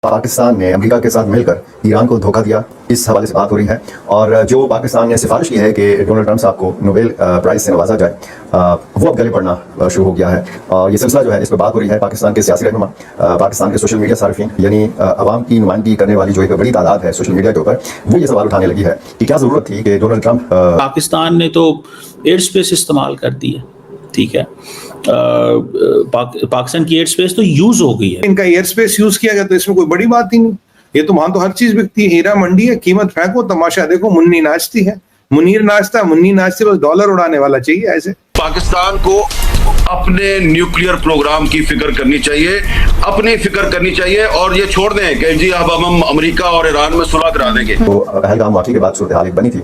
पाकिस्तान ने अमेरिका के साथ मिलकर ईरान को धोखा दिया, इस हवाले से बात हो रही है। और जो पाकिस्तान ने सिफारिश की है कि डोनाल्ड ट्रंप साहब को नोबेल प्राइज़ से नवाजा जाए, वो अब गले पड़ना शुरू हो गया है। और ये सिलसिला जो है, इस पर बात हो रही है। पाकिस्तान के सियासी रहनुमा, पाकिस्तान के सोशल मीडिया सार्फिन, यानी अवाम की नुमाइंदगी करने वाली जो एक बड़ी तादाद है सोशल मीडिया के ऊपर, वो ये सवाल उठाने लगी है कि क्या ज़रूरत थी कि डोनाल्ड ट्रंप पाकिस्तान ने तो एयर स्पेस इस्तेमाल कर दी है, ठीक है। पाकिस्तान की एयर स्पेस तो यूज हो गई है, इनका एयर स्पेस यूज किया गया, तो इसमें कोई बड़ी बात ही नहीं। ये तो वहां तो हर चीज बिकती है, हीरा मंडी है, कीमत फेंको, तमाशा देखो। मुन्नी नाचती है, मुनीर नाचता, मुन्नी नाचती, बस डॉलर उड़ाने वाला चाहिए ऐसे। पाकिस्तान को अपने न्यूक्लियर प्रोग्राम की फिक्र करनी चाहिए, अपनी फिक्र करनी चाहिए, और ये छोड़ दें कि जी अब हम अमेरिका और ईरान में सुलह करा देंगे। तो पहलगाम वाक़ई के बाद सूरत हाल बनी थी।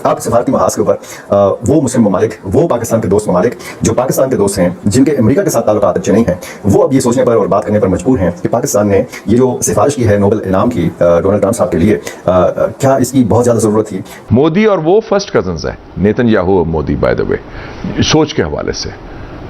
अब सिफारती महाज के ऊपर वो मुस्लिम ममालिक, वो पाकिस्तान के दोस्त ममालिक जो पाकिस्तान के दोस्त हैं, जिनके अमेरिका के साथ ताल्लुकात अच्छे नहीं हैं, वो अब ये सोचने पर और बात करने पर मजबूर हैं कि पाकिस्तान ने ये जो सिफारिश की है नोबेल इनाम की डोनाल्ड ट्रंप साहब के लिए, क्या इसकी बहुत ज़्यादा ज़रूरत थी। मोदी और वो फर्स्ट कजन्स हैं, नेतन्याहू और मोदी, बाय द वे, सोच के हवाले से,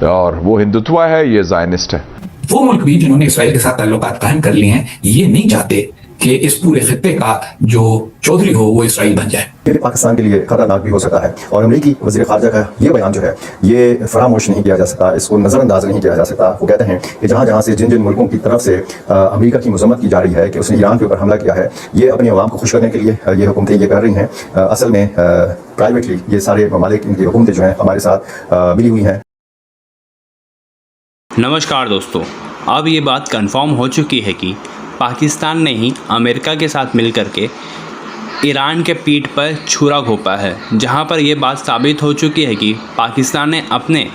और वो हिंदुत्व है, ये ज़ायनिस्ट है। वो मुल्क भी जिन्होंने इसराइल के साथ ताल्लुकात कायम कर लिए हैं, ये नहीं चाहते कि इस पूरे खित्ते का जो चौधरी हो वो इसराइल बन जाए। ये पाकिस्तान के लिए खतरनाक भी हो सकता है। और अमेरिकी वज़ीर ख़ारजा का ये बयान जो है, ये फरामोश नहीं किया जा सकता, इसको नज़रअंदाज नहीं किया जा सकता। वो कहते हैं कि जहाँ जहाँ से जिन जिन मुल्कों की तरफ से अमेरिका की मज़म्मत की जा रही है कि उसने ईरान के ऊपर हमला किया है, ये अपनी अवाम को खुश करने के लिए ये हुकूमतें ये कर रही हैं। असल में प्राइवेटली ये सारे ममालिक, इनकी हुकूमतें जो हैं हमारे साथ मिली हुई हैं। नमस्कार दोस्तों, अब ये बात कंफर्म हो चुकी है कि पाकिस्तान ने ही अमेरिका के साथ मिलकर के ईरान के पीठ पर छुरा घोंपा है, जहां पर यह बात साबित हो चुकी है कि पाकिस्तान ने अपने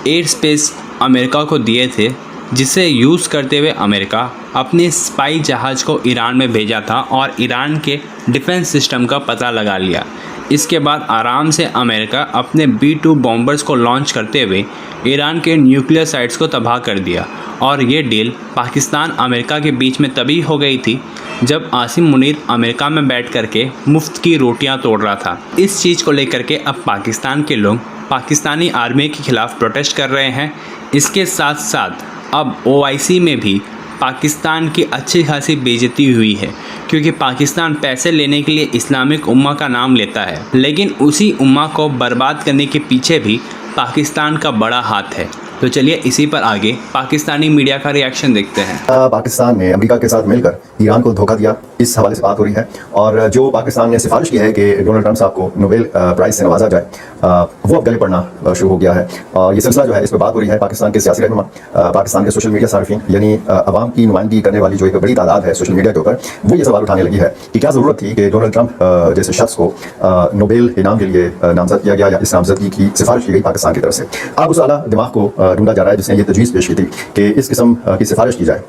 एयर स्पेस अमेरिका को दिए थे, जिसे यूज़ करते हुए अमेरिका अपने स्पाई जहाज़ को ईरान में भेजा था और ईरान के डिफेंस सिस्टम का पता लगा लिया। इसके बाद आराम से अमेरिका अपने B-2 बॉम्बर्स को लॉन्च करते हुए ईरान के न्यूक्लियर साइट्स को तबाह कर दिया। और ये डील पाकिस्तान अमेरिका के बीच में तभी हो गई थी जब आसिम मुनीर अमेरिका में बैठ करके मुफ्त की रोटियां तोड़ रहा था। इस चीज़ को लेकर के अब पाकिस्तान के लोग पाकिस्तानी आर्मी के खिलाफ प्रोटेस्ट कर रहे हैं। इसके साथ साथ अब OIC में भी पाकिस्तान की अच्छी खासी बेइज्जती हुई है, क्योंकि पाकिस्तान पैसे लेने के लिए इस्लामिक उम्मा का नाम लेता है, लेकिन उसी उम्मा को बर्बाद करने के पीछे भी पाकिस्तान का बड़ा हाथ है। तो चलिए इसी पर आगे पाकिस्तानी मीडिया का रिएक्शन देखते हैं। पाकिस्तान ने अमेरिका के साथ मिलकर ईरान को धोखा दिया, इस हवाले से बात हो रही है। और जो पाकिस्तान ने सिफारिश की है कि डोनाल्ड ट्रंप साहब को नोबेल प्राइज़ से नवाजा जाए, वो अब गले पड़ना शुरू हो गया है। और ये सिलसिला जो है, इस पर बात हो रही है। पाकिस्तान के सियासी रहनुमा, पाकिस्तान के सोशल मीडिया सार्फिन, यानी अवाम की नुमाइंदगी करने वाली जो एक बड़ी तादाद है सोशल मीडिया के ऊपर, वो ये सवाल उठाने लगी है कि क्या ज़रूरत थी कि डोनाल्ड ट्रंप जैसे शख्स को नोबेल इनाम के लिए नामजद किया गया, या इस नामजदगी की सिफारिश की गई पाकिस्तान की तरफ से। अब उस आला दिमाग को ढूंढा जा रहा है जिसने ये तजवीज़ पेश की थी कि इस किस्म की सिफारिश की जाए।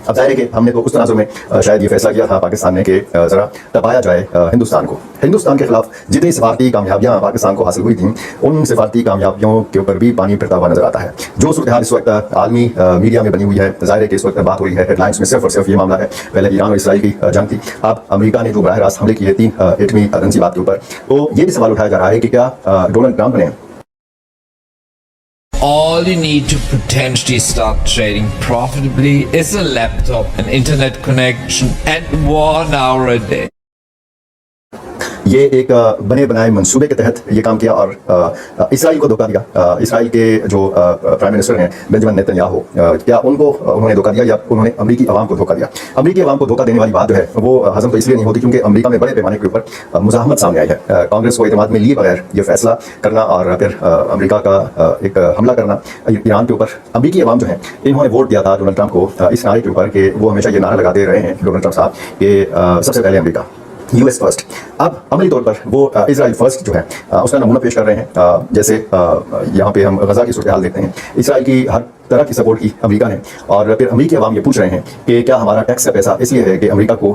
अब जाहिर है कि हमने तो उस तनाजुर में शायद ये फैसला किया था पाकिस्तान ने कि ज़रा तपाया जाए हिंदुस्तान को। हिंदुस्तान के खिलाफ जितनी सिफारती कामयाबियाँ पाकिस्तान को हासिल हुई थी, उन सिफारती कामयाबियों के ऊपर भी पानी फिरता हुआ नजर आता है। जो सूरत हाल इस वक्त आलमी मीडिया में बनी हुई है, जाहिर है कि इस वक्त बात हो रही है हेडलाइंस में सिर्फ और सिर्फ ये मामला है। पहले ईरान और इसराइल की जंग थी, अब अमेरिका ने जो बराह रास्त हमले किए 3 एटमी तंजीबात के ऊपर, तो ये भी सवाल उठाया जा रहा है कि क्या डोनाल्ड ट्रंप ने All you need to potentially start trading profitably is a laptop, an internet connection, and 1 hour a day. ये एक बने बनाए मंसूबे के तहत ये काम किया और इसराइल को धोखा दिया। इसराइल के जो प्राइम मिनिस्टर हैं बेंजामिन नेतन्याहू, क्या उनको उन्होंने धोखा दिया या उन्होंने अमेरिकी अवाम को धोखा दिया। अमेरिकी अवाम को धोखा देने वाली बात जो है वो हजम तो इसलिए नहीं होती क्योंकि अमेरिका में बड़े पैमाने के ऊपर मुज़ाहमत सामने आई है। कांग्रेस को एतमाद में लिए बगैर ये फैसला करना और फिर अमेरिका का एक हमला करना ईरान के ऊपर। अमेरिकी अवाम जो है इन्होंने वोट दिया था डोनाल्ड ट्रंप को इस नारे के ऊपर कि वो हमेशा ये नारा लगाते रहे हैं डोनाल्ड ट्रंप साहब कि सबसे पहले अमेरिका, US फर्स्ट। अब अमली तौर पर वो इसराइल फर्स्ट जो है उसका नमूना पेश कर रहे हैं। जैसे यहाँ पे हम गजा की सूरत हाल देखते हैं, इसराइल की हर तरह की सपोर्ट की अमेरिका ने, और फिर अमेरिकी अवाम ये पूछ रहे हैं कि क्या हमारा टैक्स का पैसा इसलिए है कि अमेरिका को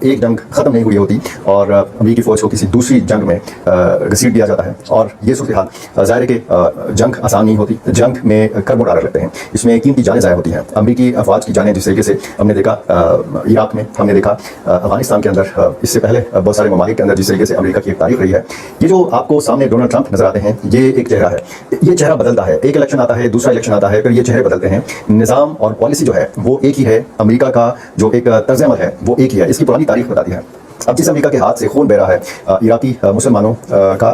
एक जंग ख़त्म नहीं हुई होती और अमेरिकी फ़ौज को किसी दूसरी जंग में घसीट दिया जाता है। और ये सूरत हाल ज़ाहिर है कि जंग आसान नहीं होती, जंग में खरबों डॉलर लगते हैं, इसमें कीमती जानें ज़ाया होती हैं। अमेरिकी अफवाज की जानें जिस तरीके से हमने देखा इराक में, हमने देखा अफगानिस्तान के अंदर, इससे पहले बहुत सारे ममालिक के अंदर जिस तरीके से अमेरिका की एक तारीख रही है। ये जो आपको सामने डोनाल्ड ट्रंप नजर आते हैं, ये एक चेहरा है, ये चेहरा बदलता है। एक इलेक्शन आता है, दूसरा इलेक्शन आता है, फिर ये चेहरे बदलते हैं, निज़ाम और पॉलिसी जो है वो एक ही है, अमेरिका का जो एक तर्ज अमल है वो एक ही है, इसकी पुरानी तारीख बताती है। अब जिस अमेरिका के हाथ से खून बह रहा है इराकी मुसलमानों का,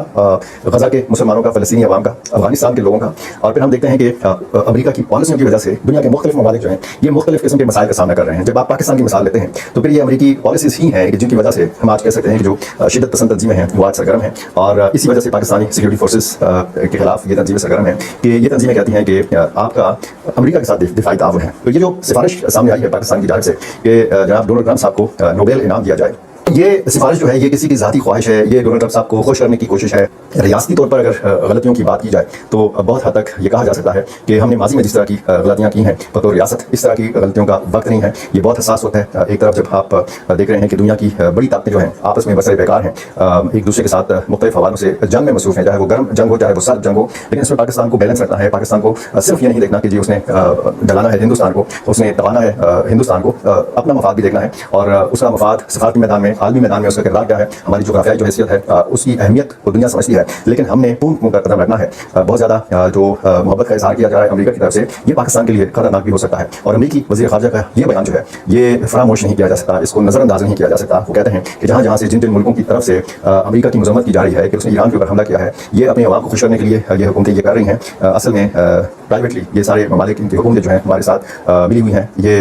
गजा के मुसलमानों का, फ़लस्तीनी अवाम का, अफगानिस्तान के लोगों का, और फिर हम देखते हैं कि अमेरिका की पॉलिसियों की वजह से दुनिया के मुख्तलिफ ममालिक जो हैं ये मुख्तलिफ किस्म के मसाइल का सामना कर रहे हैं। जब आप पाकिस्तान की मिसाल लेते हैं तो फिर ये अमेरिकी पॉलिसीज़ ही हैं कि जिनकी वजह से हम आज कह सकते हैं कि जो शिद्दत पसंद तंजीमें हैं वो आज सरगर्म हैं, और इसी वजह से पाकिस्तानी सिक्योरिटी फोर्सेस के खिलाफ ये तंजीमें सरगर्म हैं कि ये तंजीमें कहती हैं कि आपका अमेरिका के साथ दिफाई ताउन है। तो ये जो सिफारिश सामने आई है पाकिस्तान की जानिब से कि जनाब डोनाल्ड ट्रंप साहब को नोबेल इनाम दिया जाए, ये सिफारिश जो है ये किसी की ज़ाती ख्वाहिश है, ये डोनाल्ड ट्रंप साहब को खुश करने की कोशिश है। रियासती तौर पर अगर गलतियों की बात की जाए तो बहुत हद तक ये कहा जा सकता है कि हमने माजी में जिस तरह की गलतियाँ की हैं बतौर रियासत, इस तरह की गलतियों का वक्त नहीं है। ये बहुत हसास होता है। एक तरफ जब आप देख रहे हैं कि दुनिया की बड़ी ताकतें जो हैं आपस में बसरे बेकार हैं, एक दूसरे के साथ मुख्तलिफ हवालों से जंग में मसरूफ़ हैं, चाहे वो गर्म जंग हो चाहे वो सर्द जंग हो, लेकिन इसमें पाकिस्तान को बैलेंस रखना है। पाकिस्तान को सिर्फ ये नहीं देखना कि जी उसने डलाना है हिंदुस्तान को, उसने दबाना है हिंदुस्तान को, अपना मफाद भी देखना है, और उसका मफाद सफारती मैदान में, आलमी मैदान में उसका किरदार क्या है, हमारी जोग्राफियाई जो हैसियत है उसकी अहमियत को दुनिया समझती है। लेकिन हमने पूर्ण का कदम रखना है। बहुत ज़्यादा जो मोहब्बत का इज़हार किया जा रहा है अमेरिका की तरफ से, ये पाकिस्तान के लिए खतरनाक भी हो सकता है। और अमेरिकी वज़ीर ख़ारजा का ये बयान जो है ये फरामोश नहीं किया जा सकता, इसको नज़रअंदाज नहीं किया जा सकता। वो कहते हैं कि जहाँ जहाँ से जिन जिन मुल्कों की तरफ से अमेरिका की मज़म्मत की जा रही है कि उसने ईरान के ऊपर हमला किया है, ये अपने अवाम को खुश करने के लिए ये हुकूमतें ये कर रही हैं। असल में प्राइवेटली ये सारे ममालिक, इनकी हुकूमतें जो हैं हमारे साथ मिली हुई हैं, ये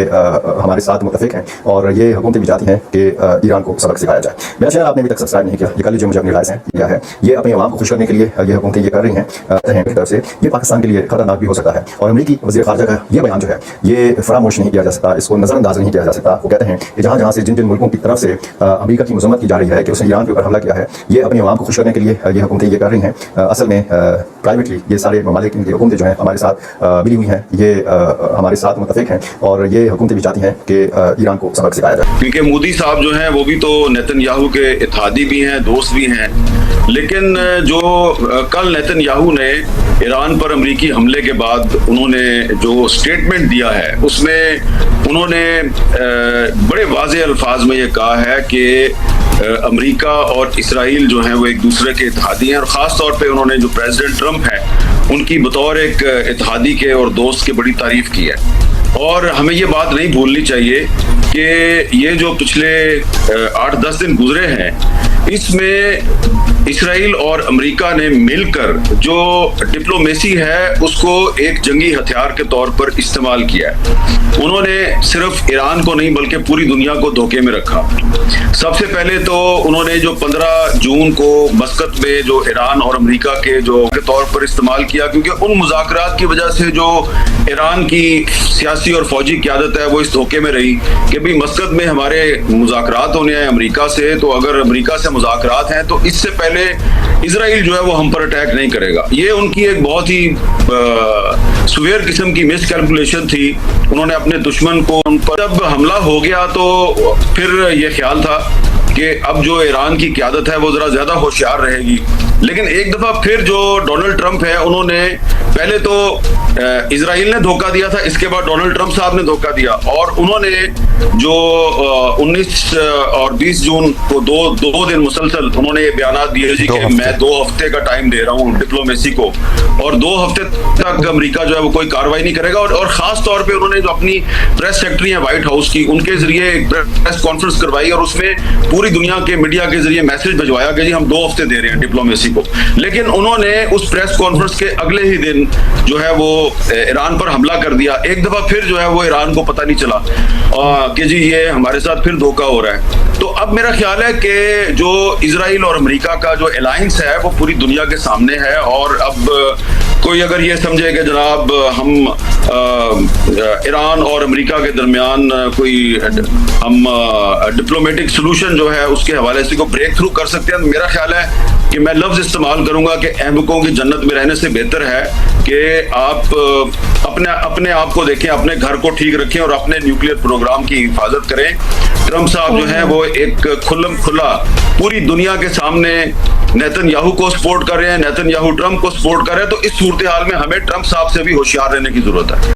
हमारे साथ मुतफ़िक हैं, और ये हुकूमतें भी चाहती हैं कि ईरान को सबक सिखाया जाए। मेरा चैनल आपने अभी तक सब्सक्राइब नहीं किया, ये कल जो मुझे अपनी राय से किया है, ये अपने अवाम को खुश करने के लिए ये हुकूमतें ये कर रही हैं की तरफ से, ये पाकिस्तान के लिए खतरनाक भी हो सकता है। और अमेरिकी वज़ीर ख़ारजा का ये बयान जो है ये फरामोश नहीं किया जा सकता, इसको नज़रअंदाज नहीं किया जा सकता। वो कहते हैं कि जहाँ जहाँ से जिन जिन मुल्कों की तरफ से अमेरिका की मज़म्मत की जा रही है कि उसने ईरान के ऊपर हमला किया है, ये अपने अवाम को खुश करने के लिए ये हुकूमतें ये कर रही हैं। असल में प्राइवेटली ये सारे ममालिक, इनकी हुकूमतें जो हैं हमारे साथ मिली हुई हैं, ये हमारे साथ मुतफ़िक हैं, और ये हुकूमतें भी चाहती हैं कि ईरान को सबक सिखाया जाए। क्योंकि मोदी साहब जो हैं वो भी तो नेतन्याहू के इत्तेहादी भी हैं, दोस्त भी हैं, लेकिन जो कल नेतन्याहू ने ईरान पर अमेरिकी हमले के बाद उन्होंने जो स्टेटमेंट दिया है उसमें उन्होंने बड़े वाज़ेह अल्फाज में ये कहा है कि अमेरिका और इसराइल जो हैं वो एक दूसरे के इत्तेहादी हैं, और ख़ास तौर पे उन्होंने जो प्रेसिडेंट ट्रंप है उनकी बतौर एक इत्तेहादी के और दोस्त के बड़ी तारीफ़ की है। और हमें ये बात नहीं भूलनी चाहिए कि ये जो पिछले 8-10 दिन गुजरे हैं इसमें इसराइल और अमेरिका ने मिलकर जो डिप्लोमेसी है उसको एक जंगी हथियार के तौर पर इस्तेमाल किया है। उन्होंने सिर्फ ईरान को नहीं बल्कि पूरी दुनिया को धोखे में रखा। सबसे पहले तो उन्होंने जो 15 जून को मस्कत में जो ईरान और अमेरिका के जो के तौर पर इस्तेमाल किया, क्योंकि उन मुज़ाकरात की वजह से जो ईरान की सियासी और फौजी क़यादत है वो इस धोखे में रही कि भाई मस्कत में हमारे मुज़ाकरात होने हैं अमेरिका से, तो अगर अमेरिका से मुज़ाकरात हैं तो इससे पहले इजराइल जो है वो हम पर अटैक नहीं करेगा। ये उनकी एक बहुत ही सुवेर किस्म की मिस कैलकुलेशन थी। उन्होंने अपने दुश्मन को उन पर जब हमला हो गया तो फिर ये ख्याल था कि अब जो ईरान की क़यादत है वो ज़रा ज़्यादा होशियार रहेगी। लेकिन एक दफ़ा फिर जो डोनाल्ड ट्रंप है उन्होंने पहले तो इजराइल ने धोखा दिया था, इसके बाद डोनाल्ड ट्रंप साहब ने धोखा दिया, और उन्होंने जो 19 और 20 जून को दो दिन मुसलसल उन्होंने ये बयान दिए जी कि मैं 2 हफ्ते का टाइम दे रहा हूँ डिप्लोमेसी को, और 2 हफ्ते तक अमेरिका जो है वो कोई कार्रवाई नहीं करेगा। और ख़ास तौर पे उन्होंने जो अपनी प्रेस सेक्रेटरी है व्हाइट हाउस की, उनके जरिए एक प्रेस कॉन्फ्रेंस करवाई और उसमें पूरी दुनिया के मीडिया के जरिए मैसेज भिजवाया कि जी हम 2 हफ्ते दे रहे हैं डिप्लोमेसी को। लेकिन उन्होंने उस प्रेस कॉन्फ्रेंस के अगले ही दिन जो है वो ईरान पर हमला कर दिया। एक दफा फिर जो है वो ईरान को पता नहीं चला कि जी ये हमारे साथ फिर धोखा हो रहा है। तो अब मेरा ख्याल है कि जो इजराइल और अमेरिका का जो अलायंस है वो पूरी दुनिया के सामने है, और अब कोई अगर ये समझे कि जनाब हम ईरान और अमेरिका के दरमियान कोई हम डिप्लोमेटिक सोल्यूशन जो है उसके हवाले से को ब्रेक थ्रू कर सकते हैं, तो मेरा ख्याल है कि मैं लफ्ज़ इस्तेमाल करूंगा कि अहमकों की जन्नत में रहने से बेहतर है कि आप अपने आप को देखें, अपने घर को ठीक रखें और अपने न्यूक्लियर प्रोग्राम की हिफाजत करें। ट्रंप साहब जो है वो एक खुल्लम खुला पूरी दुनिया के सामने नेतन्याहू को सपोर्ट कर रहे हैं, नेतन्याहू ट्रंप को सपोर्ट कर रहे हैं। तो इस सूरत हाल में हमें ट्रंप साहब से भी होशियार रहने की जरूरत है।